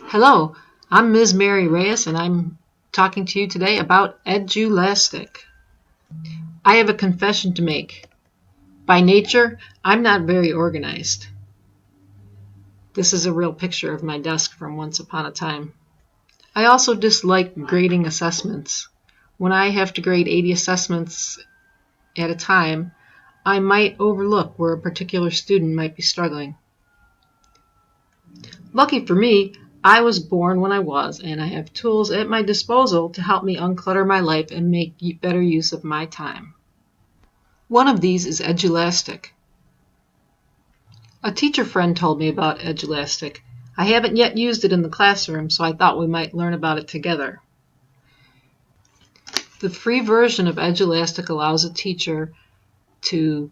Hello, I'm Ms. Mary Reyes, and I'm talking to you today about Edulastic. I have a confession to make. By nature, I'm not very organized. This is a real picture of my desk from once upon a time. I also dislike grading assessments. When I have to grade 80 assessments at a time, I might overlook where a particular student might be struggling. Lucky for me, I was born when I was, and I have tools at my disposal to help me unclutter my life and make better use of my time. One of these is Edulastic. A teacher friend told me about Edulastic. I haven't yet used it in the classroom, so I thought we might learn about it together. The free version of Edulastic allows a teacher to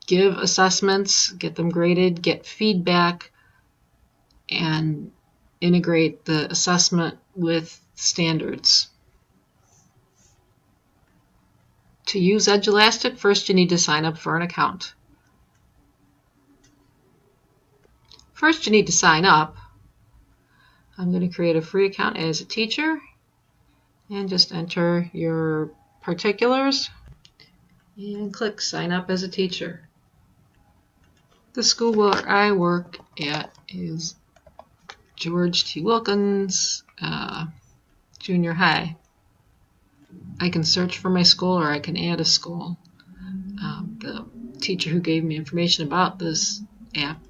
give assessments, get them graded, get feedback, and integrate the assessment with standards. To use Edulastic, first you need to sign up for an account. First you need to sign up. I'm going to create a free account as a teacher and just enter your particulars and click sign up as a teacher. The school where I work at is George T. Wilkins Junior High. I can search for my school or I can add a school. The teacher who gave me information about this app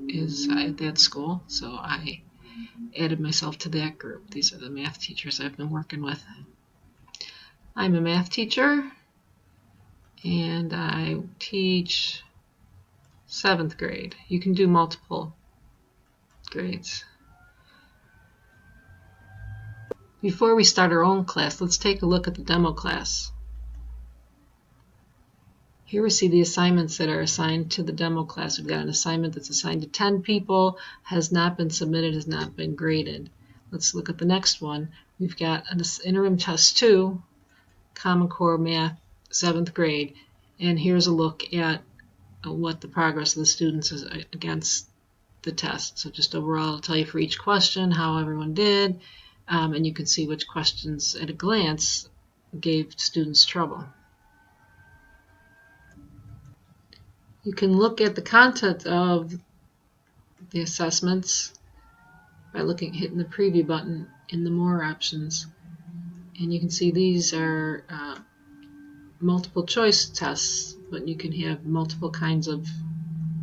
is at that school, so I added myself to that group. These are the math teachers I've been working with. I'm a math teacher and I teach 7th grade. You can do multiple grades. Before we start our own class, let's take a look at the demo class. Here we see the assignments that are assigned to the demo class. We've got an assignment that's assigned to 10 people, has not been submitted, has not been graded. Let's look at the next one. We've got an Interim Test 2, Common Core Math, 7th grade. And here's a look at what the progress of the students is against the test. So just overall, I'll tell you for each question how everyone did, and you can see which questions at a glance gave students trouble. You can look at the content of the assessments by hitting the preview button in the more options. And you can see these are multiple choice tests, but you can have multiple kinds of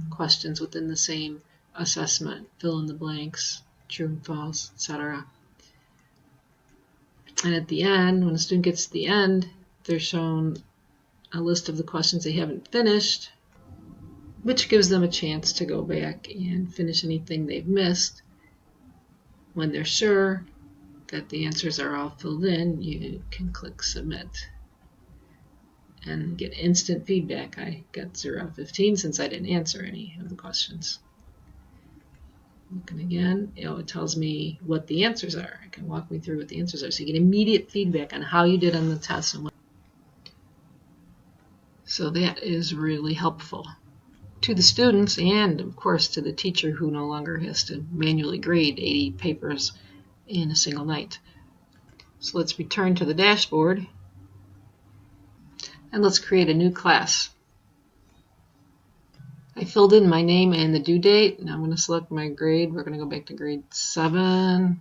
questions within the same assessment. Fill in the blanks, true and false, etc. And at the end, when a student gets to the end, they're shown a list of the questions they haven't finished, which gives them a chance to go back and finish anything they've missed. When they're sure that the answers are all filled in, you can click Submit and get instant feedback. I got 0 out of 15 since I didn't answer any of the questions. Looking again, it tells me what the answers are. It can walk me through what the answers are, so you get immediate feedback on how you did on the test. So that is really helpful to the students and, of course, to the teacher who no longer has to manually grade 80 papers in a single night. So let's return to the dashboard and let's create a new class. I filled in my name and the due date. Now I'm going to select my grade. We're going to go back to grade 7.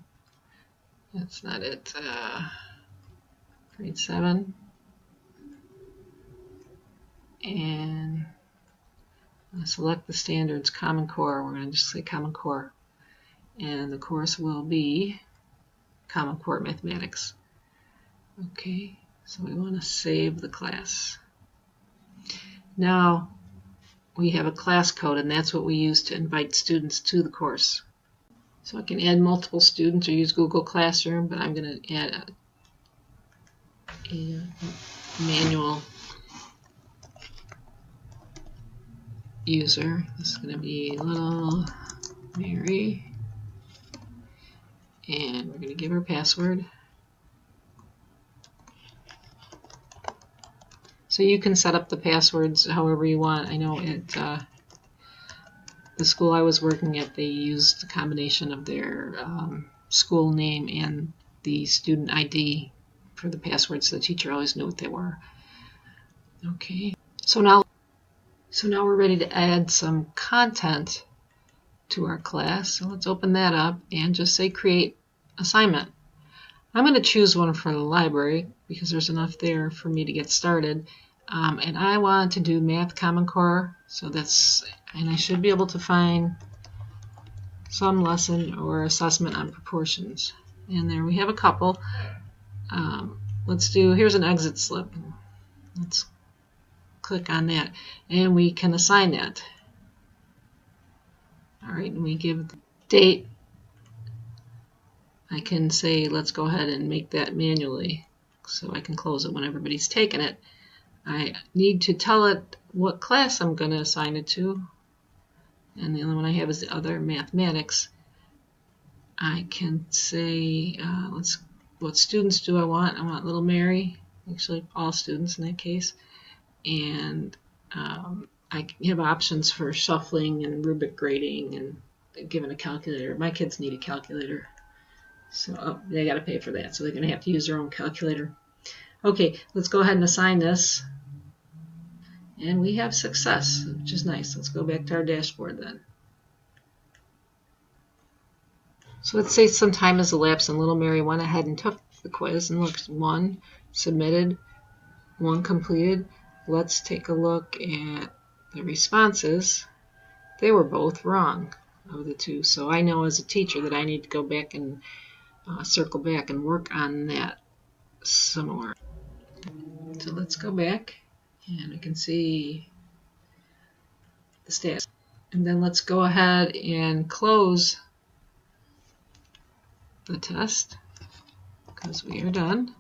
That's not it. Grade 7. And select the standards, Common Core. We're going to just say Common Core. And the course will be Common Core Mathematics. Okay, so we want to save the class. Now we have a class code, and that's what we use to invite students to the course. So I can add multiple students or use Google Classroom, but I'm going to add a manual user. This is going to be little Mary, and we're going to give her password. So you can set up the passwords however you want. I know at the school I was working at, they used a combination of their school name and the student ID for the passwords, so the teacher always knew what they were. Okay, so now we're ready to add some content to our class. So let's open that up and just say create assignment. I'm going to choose one for the library because there's enough there for me to get started. And I want to do Math Common Core, and I should be able to find some lesson or assessment on proportions. And there we have a couple. Here's an exit slip. Let's click on that, and we can assign that. All right, and we give the date. I can say, let's go ahead and make that manually so I can close it when everybody's taken it. I need to tell it what class I'm going to assign it to, and the only one I have is the other mathematics. I can say, what students do I want? I want little Mary, actually all students in that case, and I have options for shuffling and rubric grading and giving a calculator. My kids need a calculator, so they got to pay for that, so they're going to have to use their own calculator. Okay, let's go ahead and assign this. And we have success, which is nice. Let's go back to our dashboard then. So let's say some time has elapsed and little Mary went ahead and took the quiz and looked 1 submitted, 1 completed. Let's take a look at the responses. They were both wrong of the two. So I know as a teacher that I need to go back and circle back and work on that some more. So let's go back. And we can see the stats. And then let's go ahead and close the test because we are done.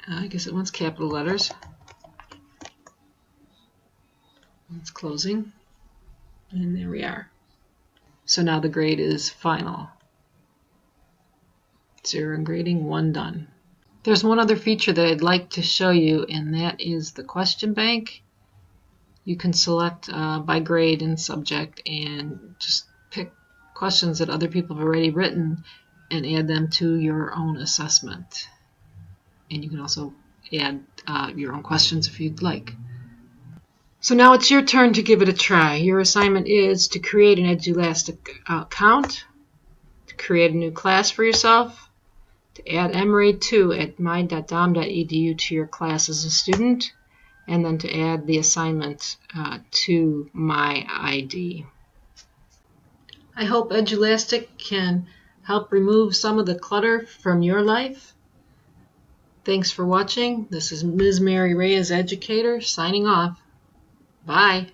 I guess it wants capital letters. It's closing. And there we are. So now the grade is final. 0 in grading, 1 done. There's one other feature that I'd like to show you, and that is the question bank. You can select by grade and subject and just pick questions that other people have already written and add them to your own assessment. And you can also add your own questions if you'd like. So now it's your turn to give it a try. Your assignment is to create an Edulastic account, to create a new class for yourself, to add Emory2 at my.dom.edu to your class as a student, and then to add the assignment to my ID. I hope Edulastic can help remove some of the clutter from your life. Thanks for watching. This is Ms. Mary Ray as educator signing off. Bye.